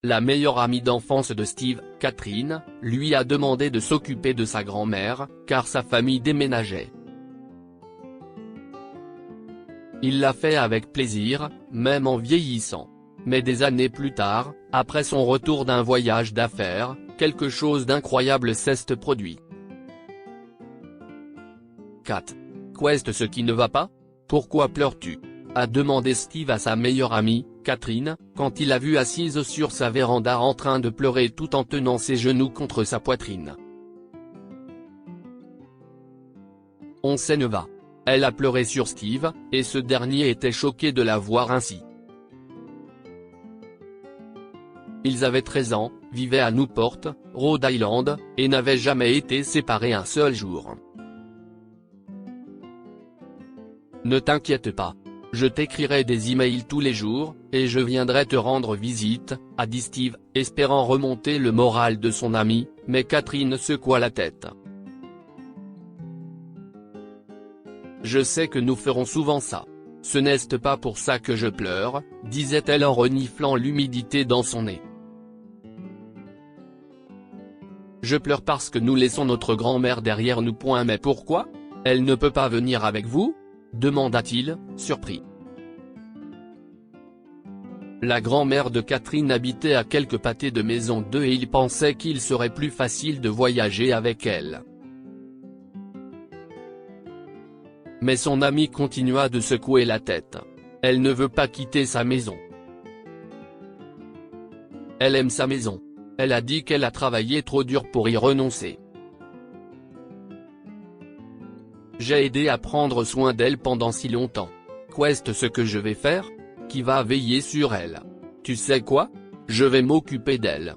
La meilleure amie d'enfance de Steve, Catherine, lui a demandé de s'occuper de sa grand-mère, car sa famille déménageait. Il l'a fait avec plaisir, même en vieillissant. Mais des années plus tard, après son retour d'un voyage d'affaires, quelque chose d'incroyable s'est produit. 4. Qu'est ce qui ne va pas? Pourquoi pleures-tu? A demandé Steve à sa meilleure amie, Catherine, quand il l'a vue assise sur sa véranda en train de pleurer tout en tenant ses genoux contre sa poitrine. On s'en va. Elle a pleuré sur Steve, et ce dernier était choqué de la voir ainsi. Ils avaient 13 ans, vivaient à Newport, Rhode Island, et n'avaient jamais été séparés un seul jour. Ne t'inquiète pas. Je t'écrirai des emails tous les jours, et je viendrai te rendre visite, a dit Steve, espérant remonter le moral de son ami, mais Catherine secoua la tête. Je sais que nous ferons souvent ça. Ce n'est pas pour ça que je pleure, disait-elle en reniflant l'humidité dans son nez. Je pleure parce que nous laissons notre grand-mère derrière nous. Mais pourquoi? Elle ne peut pas venir avec vous? Demanda-t-il, surpris. La grand-mère de Catherine habitait à quelques pâtés de maison d'eux et il pensait qu'il serait plus facile de voyager avec elle. Mais son ami continua de secouer la tête. Elle ne veut pas quitter sa maison. Elle aime sa maison. Elle a dit qu'elle a travaillé trop dur pour y renoncer. J'ai aidé à prendre soin d'elle pendant si longtemps. Qu'est ce que je vais faire? Qui va veiller sur elle? Tu sais quoi? Je vais m'occuper d'elle.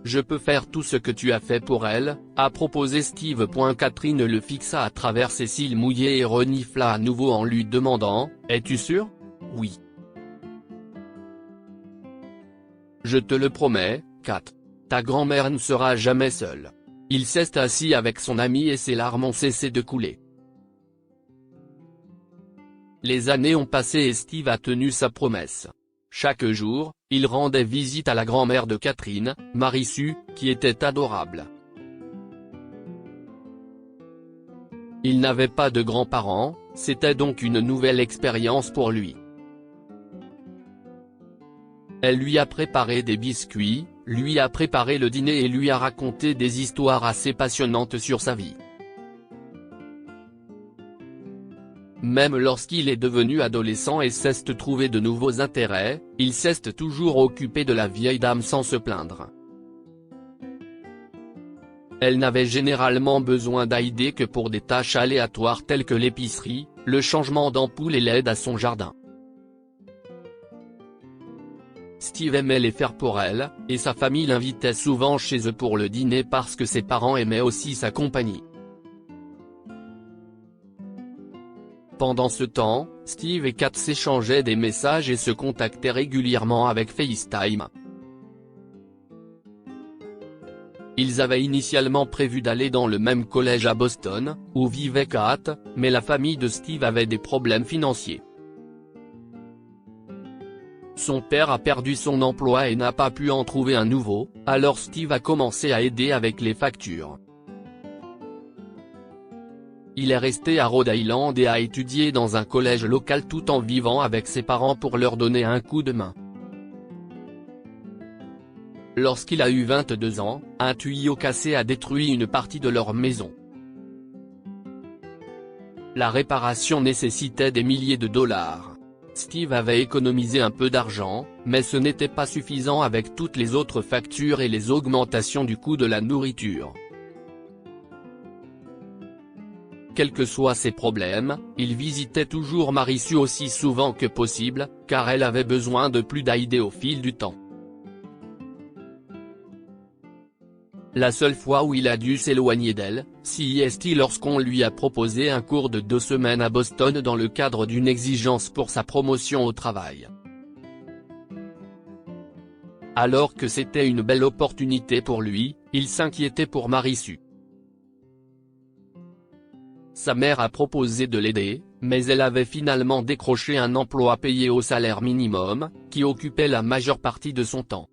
Je peux faire tout ce que tu as fait pour elle, a proposé Steve. Catherine le fixa à travers ses cils mouillés et renifla à nouveau en lui demandant, es-tu sûr? Oui. Je te le promets, Kat. Ta grand-mère ne sera jamais seule. Il s'est assis avec son ami et ses larmes ont cessé de couler. Les années ont passé et Steve a tenu sa promesse. Chaque jour, il rendait visite à la grand-mère de Catherine, Marie-Sue, qui était adorable. Il n'avait pas de grands-parents, c'était donc une nouvelle expérience pour lui. Elle lui a préparé des biscuits, lui a préparé le dîner et lui a raconté des histoires assez passionnantes sur sa vie. Même lorsqu'il est devenu adolescent et s'est trouvé de nouveaux intérêts, il s'est toujours occupé de la vieille dame sans se plaindre. Elle n'avait généralement besoin d'aide que pour des tâches aléatoires telles que l'épicerie, le changement d'ampoule et l'aide à son jardin. Steve aimait les faire pour elle, et sa famille l'invitait souvent chez eux pour le dîner parce que ses parents aimaient aussi sa compagnie. Pendant ce temps, Steve et Kat s'échangeaient des messages et se contactaient régulièrement avec FaceTime. Ils avaient initialement prévu d'aller dans le même collège à Boston, où vivait Kat, mais la famille de Steve avait des problèmes financiers. Son père a perdu son emploi et n'a pas pu en trouver un nouveau, alors Steve a commencé à aider avec les factures. Il est resté à Rhode Island et a étudié dans un collège local tout en vivant avec ses parents pour leur donner un coup de main. Lorsqu'il a eu 22 ans, un tuyau cassé a détruit une partie de leur maison. La réparation nécessitait des milliers de dollars. Steve avait économisé un peu d'argent, mais ce n'était pas suffisant avec toutes les autres factures et les augmentations du coût de la nourriture. Quels que soient ses problèmes, il visitait toujours Marie-Sue aussi souvent que possible, car elle avait besoin de plus d'aide au fil du temps. La seule fois où il a dû s'éloigner d'elle, c'est lorsqu'on lui a proposé un cours de 2 semaines à Boston dans le cadre d'une exigence pour sa promotion au travail. Alors que c'était une belle opportunité pour lui, il s'inquiétait pour Marie-Sue. Sa mère a proposé de l'aider, mais elle avait finalement décroché un emploi payé au salaire minimum, qui occupait la majeure partie de son temps.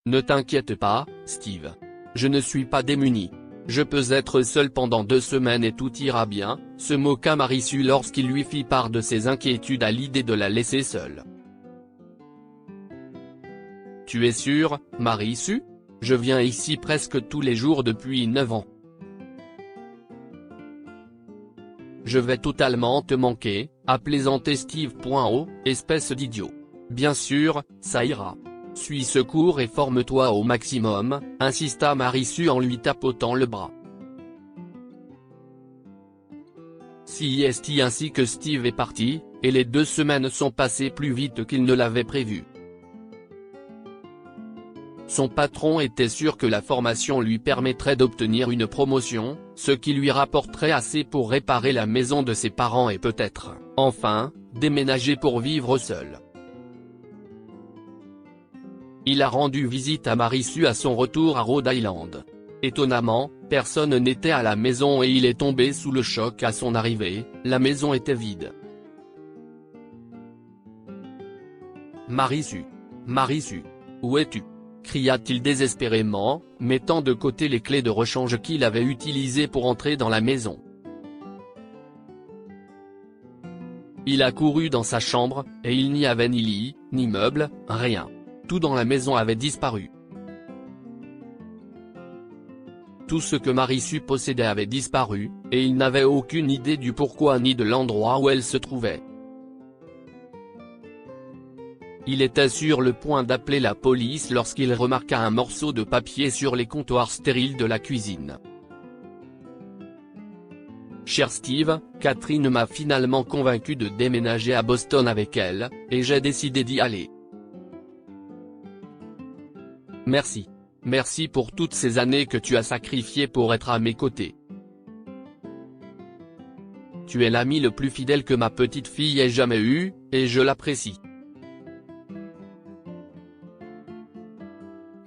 Ne t'inquiète pas, Steve. Je ne suis pas démuni. Je peux être seul pendant 2 semaines et tout ira bien, se moqua Marie-Sue lorsqu'il lui fit part de ses inquiétudes à l'idée de la laisser seule. Tu es sûre, Marie-Sue? Je viens ici presque tous les jours depuis 9 ans. Je vais totalement te manquer, a plaisanté Steve. Oh, espèce d'idiot. Bien sûr, ça ira. Suis secours et forme-toi au maximum, insista Marie-Sue en lui tapotant le bras. Si est ainsi que Steve est parti, et les 2 semaines sont passées plus vite qu'il ne l'avait prévu. Son patron était sûr que la formation lui permettrait d'obtenir une promotion, ce qui lui rapporterait assez pour réparer la maison de ses parents et peut-être, enfin, déménager pour vivre seul. Il a rendu visite à Marie-Sue à son retour à Rhode Island. Étonnamment, personne n'était à la maison et il est tombé sous le choc à son arrivée, la maison était vide. Marie-Sue. Marie-Sue. Où es-tu? Cria-t-il désespérément, mettant de côté les clés de rechange qu'il avait utilisées pour entrer dans la maison. Il a couru dans sa chambre, et il n'y avait ni lit, ni meubles, rien. Tout dans la maison avait disparu. Tout ce que Marie-Sue possédait avait disparu, et il n'avait aucune idée du pourquoi ni de l'endroit où elle se trouvait. Il était sur le point d'appeler la police lorsqu'il remarqua un morceau de papier sur les comptoirs stériles de la cuisine. Cher Steve, Catherine m'a finalement convaincu de déménager à Boston avec elle, et j'ai décidé d'y aller. Merci. Merci pour toutes ces années que tu as sacrifiées pour être à mes côtés. Tu es l'ami le plus fidèle que ma petite fille ait jamais eu, et je l'apprécie.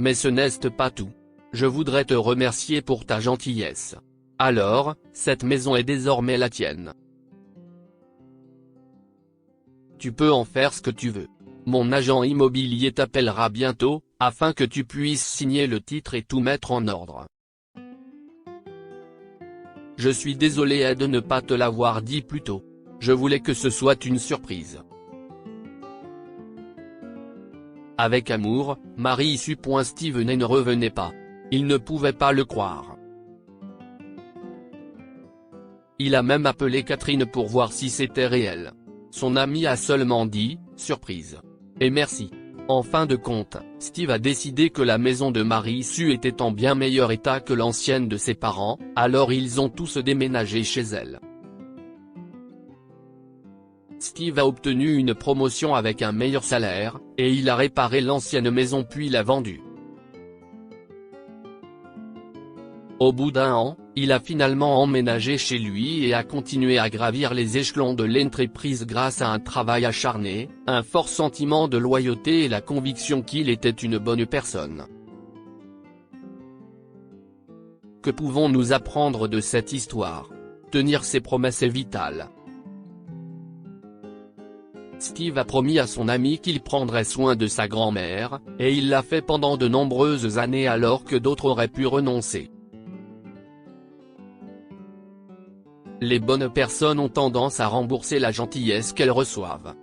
Mais ce n'est pas tout. Je voudrais te remercier pour ta gentillesse. Alors, cette maison est désormais la tienne. Tu peux en faire ce que tu veux. Mon agent immobilier t'appellera bientôt, afin que tu puisses signer le titre et tout mettre en ordre. Je suis désolé de ne pas te l'avoir dit plus tôt. Je voulais que ce soit une surprise. Avec amour, Marie-Sue. Steve ne revenait pas. Il ne pouvait pas le croire. Il a même appelé Catherine pour voir si c'était réel. Son ami a seulement dit « surprise » et merci. En fin de compte, Steve a décidé que la maison de Marie-Sue était en bien meilleur état que l'ancienne de ses parents, alors ils ont tous déménagé chez elle. Steve a obtenu une promotion avec un meilleur salaire, et il a réparé l'ancienne maison puis l'a vendue. Au bout d'1 an, il a finalement emménagé chez lui et a continué à gravir les échelons de l'entreprise grâce à un travail acharné, un fort sentiment de loyauté et la conviction qu'il était une bonne personne. Que pouvons-nous apprendre de cette histoire? Tenir ses promesses est vital. Steve a promis à son ami qu'il prendrait soin de sa grand-mère, et il l'a fait pendant de nombreuses années alors que d'autres auraient pu renoncer. Les bonnes personnes ont tendance à rembourser la gentillesse qu'elles reçoivent.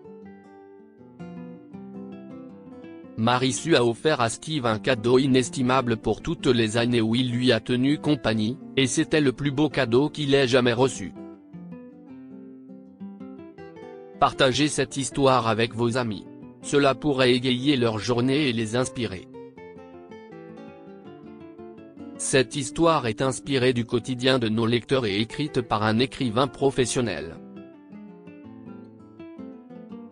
Marie-Sue a offert à Steve un cadeau inestimable pour toutes les années où il lui a tenu compagnie, et c'était le plus beau cadeau qu'il ait jamais reçu. Partagez cette histoire avec vos amis. Cela pourrait égayer leur journée et les inspirer. Cette histoire est inspirée du quotidien de nos lecteurs et écrite par un écrivain professionnel.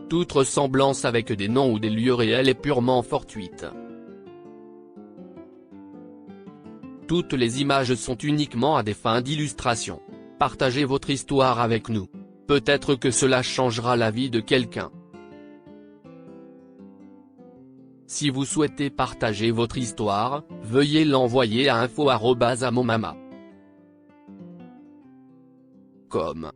Toute ressemblance avec des noms ou des lieux réels est purement fortuite. Toutes les images sont uniquement à des fins d'illustration. Partagez votre histoire avec nous. Peut-être que cela changera la vie de quelqu'un. Si vous souhaitez partager votre histoire, veuillez l'envoyer à info@amomama.com.